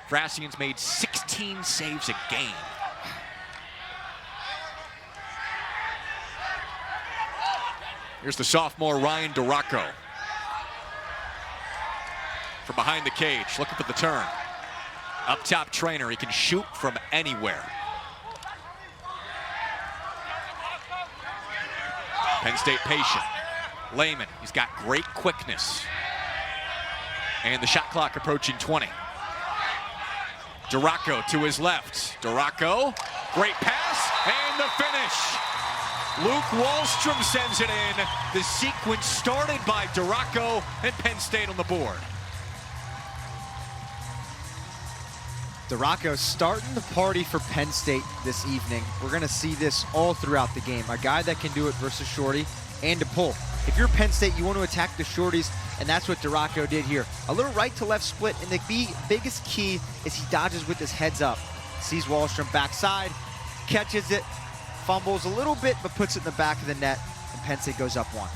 Frasian's made 16 saves a game. Here's the sophomore Ryan Duracco. From behind the cage, looking for the turn. Up top Trainer, he can shoot from anywhere. Penn State patient. Lehman, he's got great quickness. And the shot clock approaching 20. Duracco to his left. Duracco, great pass, and the finish. Luke Wallstrom sends it in. The sequence started by Duracco, and Penn State on the board. Duracco starting the party for Penn State this evening. We're going to see this all throughout the game. A guy that can do it versus Shorty and to pull. If you're Penn State, you want to attack the Shorties, and that's what Duracco did here. A little right to left split, and the biggest key is he dodges with his heads up. Sees Wallstrom backside, catches it, fumbles a little bit, but puts it in the back of the net, and Penn State goes up one.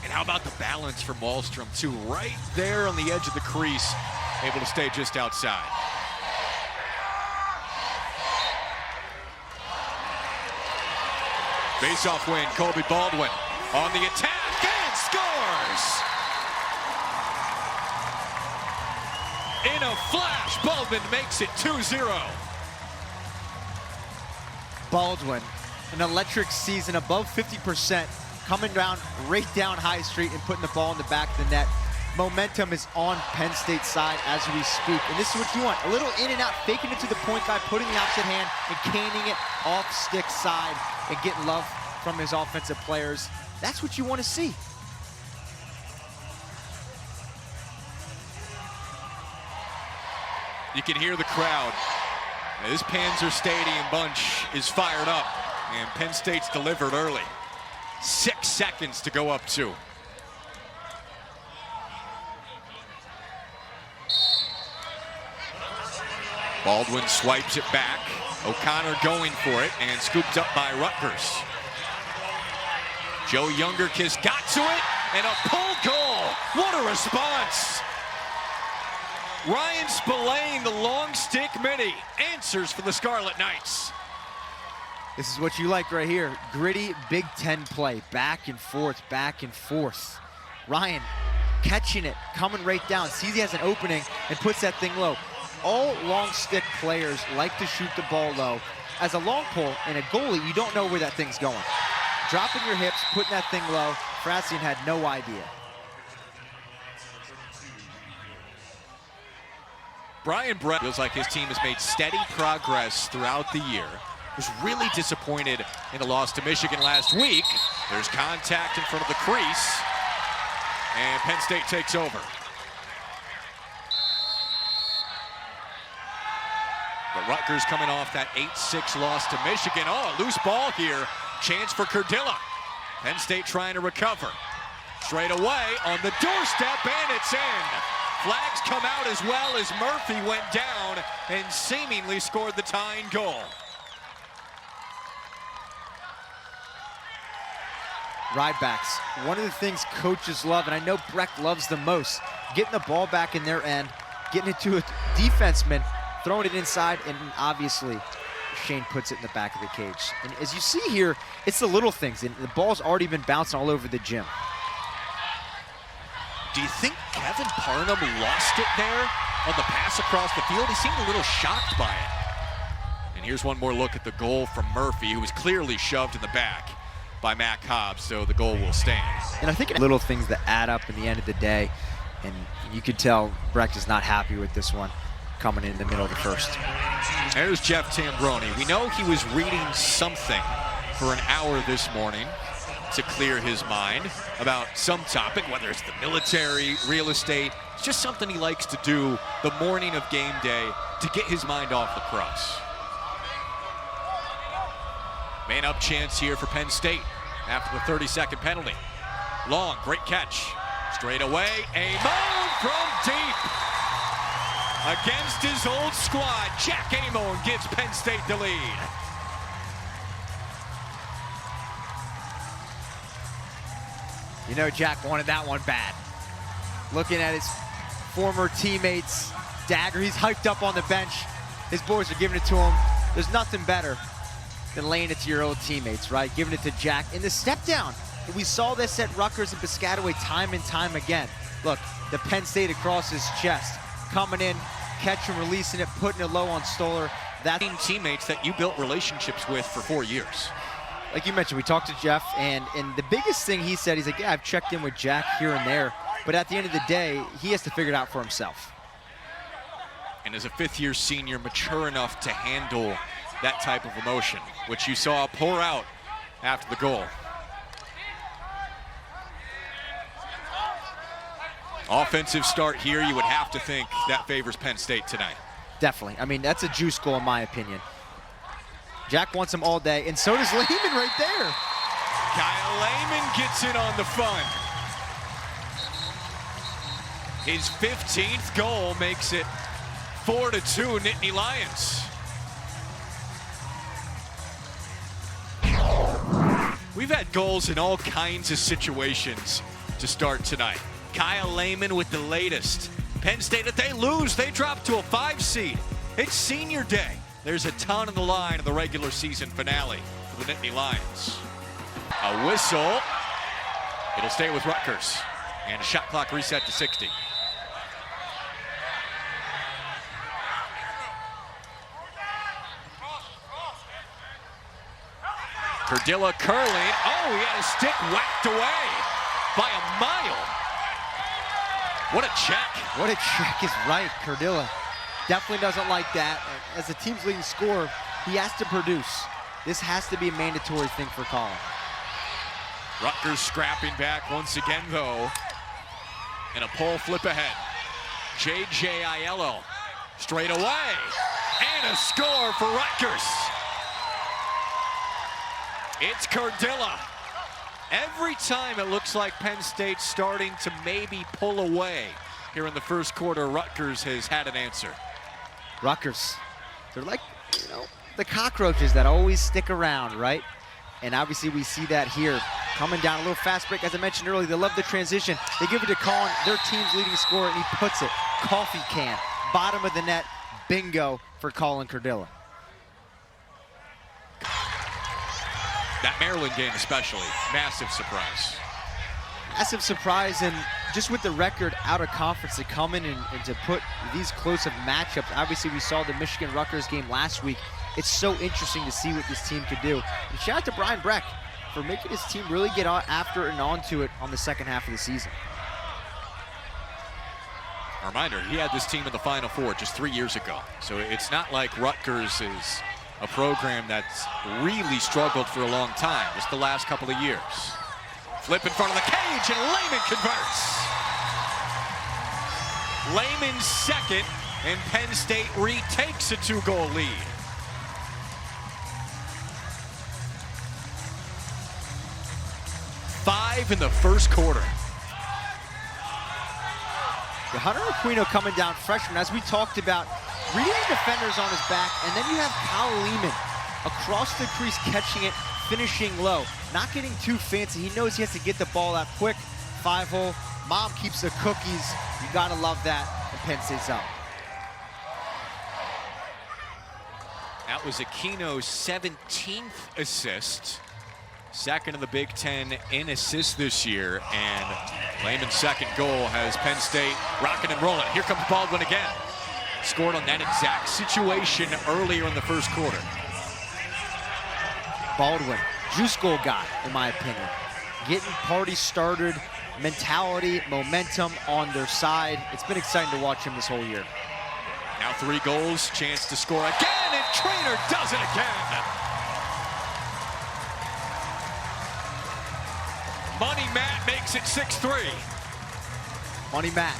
And how about the balance from Wallstrom, too? Right there on the edge of the crease, able to stay just outside. Face-off win, Kobe Baldwin on the attack and scores! In a flash, Baldwin makes it 2-0. Baldwin, an electric season, above 50%, coming down right down High Street and putting the ball in the back of the net. Momentum is on Penn State's side as we speak, and this is what you want. A little in and out, faking it to the point guy, putting the opposite hand and canning it off stick side and getting love from his offensive players. That's what you want to see. You can hear the crowd. This Panzer Stadium bunch is fired up, and Penn State's delivered early. 6 seconds to go up 2. Baldwin swipes it back. O'Connor going for it, and scooped up by Rutgers. Joe Youngerkiss got to it, and a pull goal. What a response. Ryan Spillane, the long stick mini, answers for the Scarlet Knights. This is what you like right here. Gritty Big Ten play, back and forth, back and forth. Ryan catching it, coming right down, sees he has an opening and puts that thing low. All long stick players like to shoot the ball low. As a long pull and a goalie, you don't know where that thing's going. Dropping your hips, putting that thing low, Frasian had no idea. Brian Brett feels like his team has made steady progress throughout the year. Was really disappointed in the loss to Michigan last week. There's contact in front of the crease, and Penn State takes over. But Rutgers coming off that 8-6 loss to Michigan. Oh, a loose ball here. Chance for Cardilla. Penn State trying to recover. Straight away on the doorstep, and it's in. Flags come out as well as Murphy went down and seemingly scored the tying goal. Ride backs, one of the things coaches love, and I know Breck loves the most, getting the ball back in their end, getting it to a defenseman, throwing it inside, and obviously Shane puts it in the back of the cage. And as you see here, it's the little things, and the ball's already been bouncing all over the gym. Do you think Kevin Parnham lost it there on the pass across the field? He seemed a little shocked by it. And here's one more look at the goal from Murphy, who was clearly shoved in the back by Mac Hobbs, so the goal will stand. And I think little things that add up in the end of the day, and you could tell Brecht is not happy with this one coming in the middle of the first. There's Jeff Tambroni. We know he was reading something for an hour this morning to clear his mind about some topic, whether it's the military, real estate. It's just something he likes to do the morning of game day to get his mind off lacrosse. Man up chance here for Penn State after the 30-second penalty. Long, great catch. Straight away, Amon from deep. Against his old squad, Jack Amon gives Penn State the lead. You know Jack wanted that one bad. Looking at his former teammates dagger. He's hyped up on the bench. His boys are giving it to him. There's nothing better than laying it to your old teammates, right? Giving it to Jack. In the step down, we saw this at Rutgers and Piscataway time and time again. Look, the Penn State across his chest. Coming in, catching, releasing it, putting it low on Stoller. That teammates that you built relationships with for 4 years. Like you mentioned, we talked to Jeff, and the biggest thing he said, he's like, yeah, I've checked in with Jack here and there, but at the end of the day, he has to figure it out for himself. And as a fifth-year senior, mature enough to handle that type of emotion, which you saw pour out after the goal. Offensive start here, you would have to think that favors Penn State tonight. Definitely. I mean, that's a juice goal in my opinion. Jack wants him all day, and so does Lehman right there. Kyle Lehman gets in on the fun. His 15th goal makes it 4-2 Nittany Lions. We've had goals in all kinds of situations to start tonight. Kyle Lehman with the latest. Penn State, if they lose, they drop to a 5 seed. It's senior day. There's a ton on the line in the regular season finale for the Nittany Lions. A whistle. It'll stay with Rutgers. And a shot clock reset to 60. Cardilla curling. Oh, he had a stick whacked away by a mile. What a check. What a check is right, Cardilla. Definitely doesn't like that. As the team's leading scorer, he has to produce. This has to be a mandatory thing for Colin. Rutgers scrapping back once again, though. And a pole flip ahead. J.J. Aiello straight away. And a score for Rutgers. It's Cardilla. Every time it looks like Penn State's starting to maybe pull away here in the first quarter, Rutgers has had an answer. Rutgers, they're like, you know, the cockroaches that always stick around, right? And obviously we see that here. Coming down a little fast break, as I mentioned earlier, they love the transition. They give it to Colin, their team's leading scorer, and he puts it. Coffee can, bottom of the net, bingo for Colin Cardilla. That Maryland game especially, massive surprise. Massive surprise, and just with the record out of conference to come in and to put these close of matchups. Obviously we saw the Michigan-Rutgers game last week. It's so interesting to see what this team could do. And shout out to Brian Breck for making his team really get after and onto it on the second half of the season. A reminder, he had this team in the Final Four just 3 years ago. So it's not like Rutgers is a program that's really struggled for a long time, just the last couple of years. Flip in front of the cage, and Lehman converts. Lehman's second, and Penn State retakes a 2-goal lead. Five in the first quarter. The Hunter Aquino coming down, freshman, as we talked about, reading the defenders on his back, and then you have Kyle Lehman across the crease catching it, finishing low, not getting too fancy. He knows he has to get the ball out quick. 5-hole, mom keeps the cookies. You gotta love that, and Penn State's up. That was Aquino's 17th assist. Second in the Big Ten in assists this year, and Lehman's second goal has Penn State rocking and rolling. Here comes Baldwin again. Scored on that exact situation earlier in the first quarter. Baldwin, juice goal guy, in my opinion. Getting party started, mentality, momentum on their side. It's been exciting to watch him this whole year. Now 3 goals, chance to score again, and Trainer does it again. Money Matt makes it 6-3. Money Matt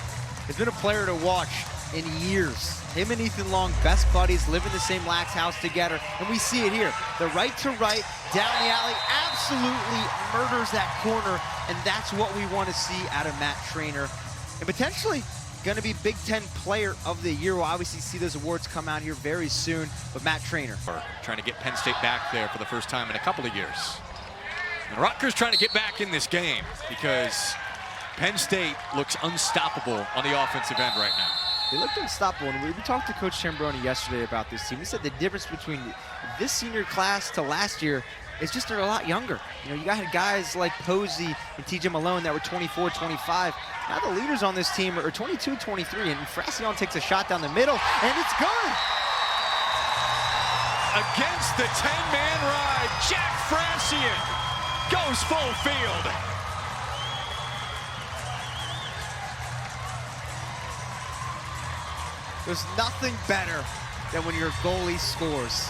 has been a player to watch in years. Him and Ethan Long, best buddies, live in the same lax house together, and we see it here. The right to right, down the alley, absolutely murders that corner, and that's what we want to see out of Matt Trainer. And potentially going to be Big Ten Player of the Year. We'll obviously see those awards come out here very soon, but Matt Trainer. Trying to get Penn State back there for the first time in a couple of years. And Rutgers trying to get back in this game because Penn State looks unstoppable on the offensive end right now. They looked unstoppable. And we talked to Coach Tambroni yesterday about this team. He said the difference between this senior class to last year is just they're a lot younger. You know, you got guys like Posey and TJ Malone that were 24, 25. Now the leaders on this team are 22, 23, and Fracion takes a shot down the middle, and it's good. Against the 10-man ride, Jack Fracion goes full field. There's nothing better than when your goalie scores.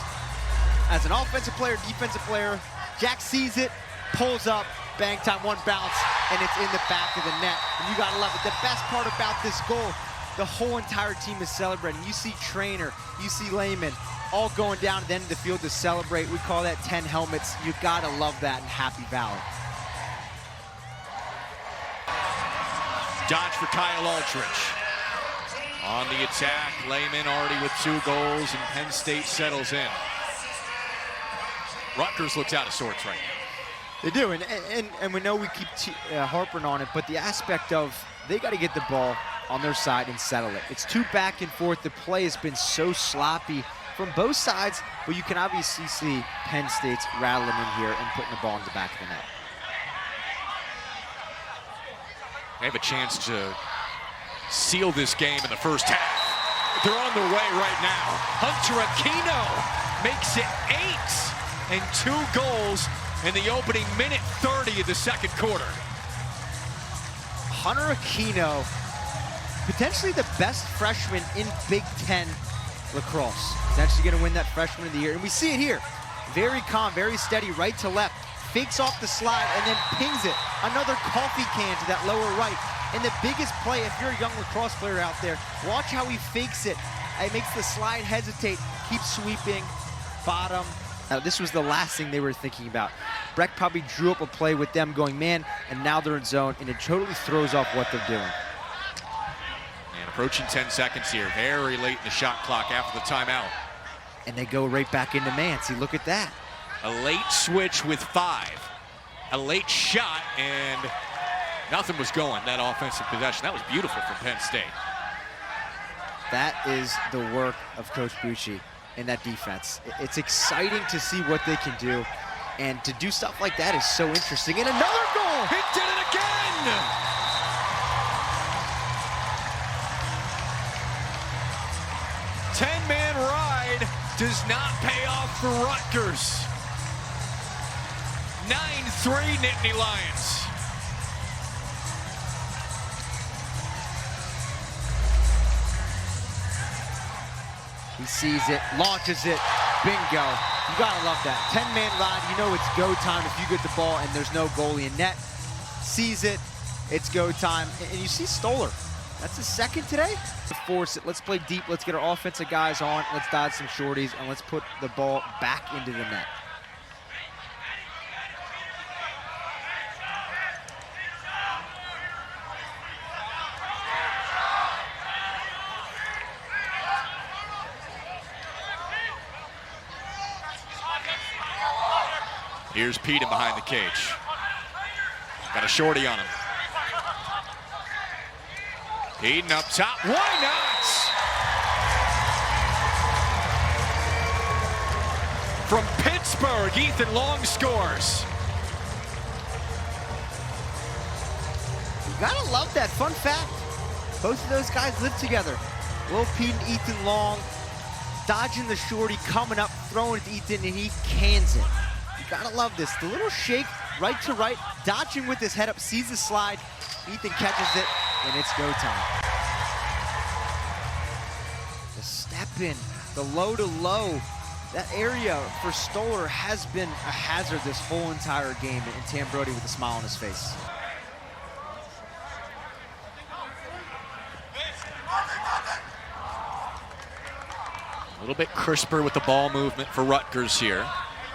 As an offensive player, defensive player, Jack sees it, pulls up, bang time, one bounce, and it's in the back of the net. And you gotta love it. The best part about this goal, the whole entire team is celebrating. You see Trainer, you see Lehman, all going down to the end of the field to celebrate. We call that 10 helmets. You gotta love that in Happy Valley. Dodge for Kyle Aldrich. On the attack, Lehman already with 2 goals, and Penn State settles in. Rutgers looks out of sorts right now. They do, and we know we keep harping on it, but the aspect of they got to get the ball on their side and settle it. It's too back and forth. The play has been so sloppy from both sides, but you can obviously see Penn State's rattling in here and putting the ball in the back of the net. They have a chance to seal this game in the first half. They're on their way right now. Hunter Aquino makes it 8 and 2 goals in the opening minute 30 of the second quarter. Hunter Aquino, potentially the best freshman in Big Ten lacrosse. He's actually going to win that freshman of the year. And we see it here. Very calm, very steady, right to left. Fakes off the slide and then pings it. Another coffee can to that lower right. And the biggest play, if you're a young lacrosse player out there, watch how he fakes it. It makes the slide hesitate, keeps sweeping, bottom. Now, this was the last thing they were thinking about. Breck probably drew up a play with them going man, and now they're in zone, and it totally throws off what they're doing. And approaching 10 seconds here, very late in the shot clock after the timeout. And they go right back into man. See, look at that. A late switch with 5. A late shot, and nothing was going, that offensive possession. That was beautiful from Penn State. That is the work of Coach Bucci in that defense. It's exciting to see what they can do, and to do stuff like that is so interesting. And another goal! He did it again! 10-man ride does not pay off for Rutgers. 9-3 Nittany Lions. He sees it, launches it, bingo. You gotta love that. 10-man ride, you know it's go time if you get the ball and there's no goalie in net. Sees it, it's go time. And you see Stoller. That's his second today. Force it, let's play deep, let's get our offensive guys on, let's dodge some shorties, and let's put the ball back into the net. Here's Pete in behind the cage. Got a shorty on him. Pete up top. Why not? From Pittsburgh, Ethan Long scores. You gotta love that. Fun fact, both of those guys live together. Will Pete and Ethan Long dodging the shorty, coming up, throwing it to Ethan, and he cans it. You gotta love this. The little shake, right to right, dodging with his head up, sees the slide. Ethan catches it, and it's go time. The step in, the low to low, that area for Stoller has been a hazard this whole entire game, and Tambroni with a smile on his face. A little bit crisper with the ball movement for Rutgers here.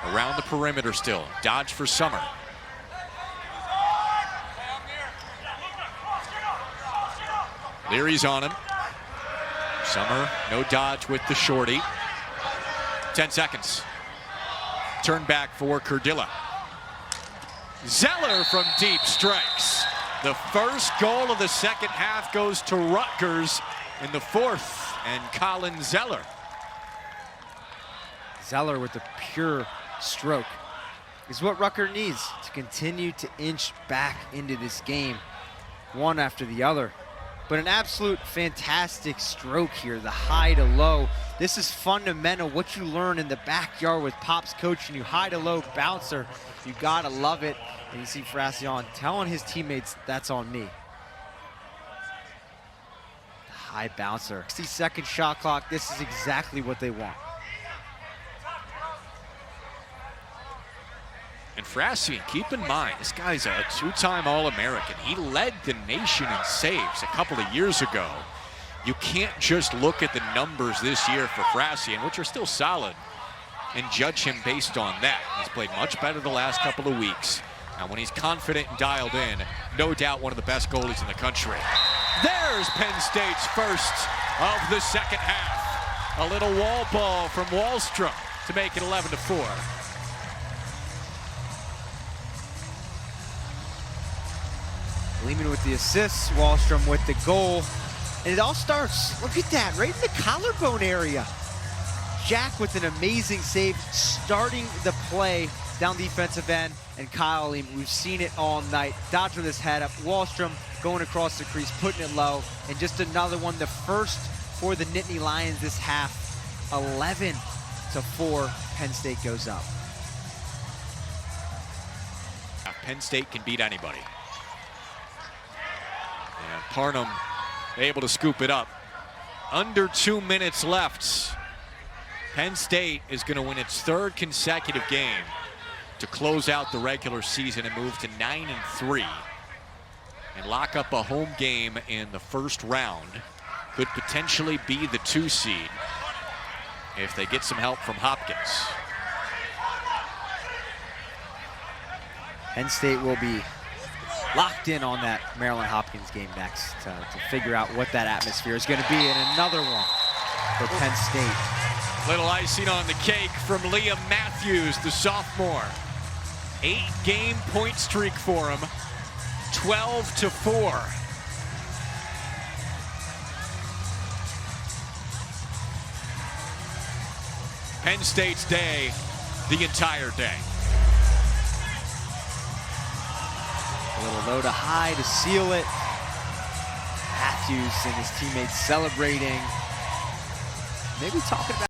Around the perimeter still. Dodge for Summer. Leary's on him. Summer, no dodge with the shorty. 10 seconds. Turn back for Cardilla. Zeller from deep strikes. The first goal of the second half goes to Rutgers in the fourth, and Colin Zeller. Zeller with a pure stroke is what Rutgers needs to continue to inch back into this game, one after the other. But an absolute fantastic stroke here, the high to low. This is fundamental, what you learn in the backyard with Pop's coaching you. High to low bouncer, you gotta love it. And you see Frassion telling his teammates, that's on me. The high bouncer. 60-second shot clock, this is exactly what they want. And Frassion, keep in mind, this guy's a two-time All-American. He led the nation in saves a couple of years ago. You can't just look at the numbers this year for Frassion, which are still solid, and judge him based on that. He's played much better the last couple of weeks. And when he's confident and dialed in, no doubt one of the best goalies in the country. There's Penn State's first of the second half. A little wall ball from Wallstrom to make it 11-4. Lehman with the assists, Wallstrom with the goal. And it all starts, look at that, right in the collarbone area. Jack with an amazing save, starting the play down defensive end, and Kyle Lehman, we've seen it all night. Dodge with his head up, Wallstrom going across the crease, putting it low, and just another one, the first for the Nittany Lions this half. 11-4, Penn State goes up. Penn State can beat anybody. And Parnham able to scoop it up. Under 2 minutes left. Penn State is going to win its third consecutive game to close out the regular season and move to 9-3 and lock up a home game in the first round. Could potentially be the 2 seed if they get some help from Hopkins. Penn State will be locked in on that Maryland Hopkins game next to figure out what that atmosphere is going to be, and another one for Penn State. Little icing on the cake from Liam Matthews, the sophomore. 8-game point streak for him, 12-4. Penn State's day, the entire day. A little low to high to seal it. Matthews and his teammates celebrating. Maybe talking about